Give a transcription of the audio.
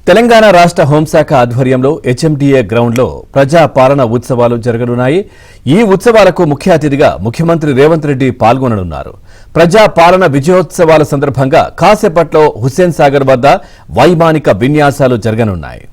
తెలంగాణ రాష్ట్ర హోంశాఖ ఆధ్వర్యంలో హెచ్ఎండిఏ గ్రౌండ్లో ప్రజా పాలన ఉత్సవాలు జరగనున్నాయి. ఈ ఉత్సవాలకు ముఖ్య అతిథిగా ముఖ్యమంత్రి రేవంత్ రెడ్డి పాల్గొననున్నారు. ప్రజా పాలన విజయోత్సవాల సందర్భంగా కాసేపట్లో హుస్సేన్ సాగర్ వద్ద వైమానిక విన్యాసాలు జరగనున్నాయి.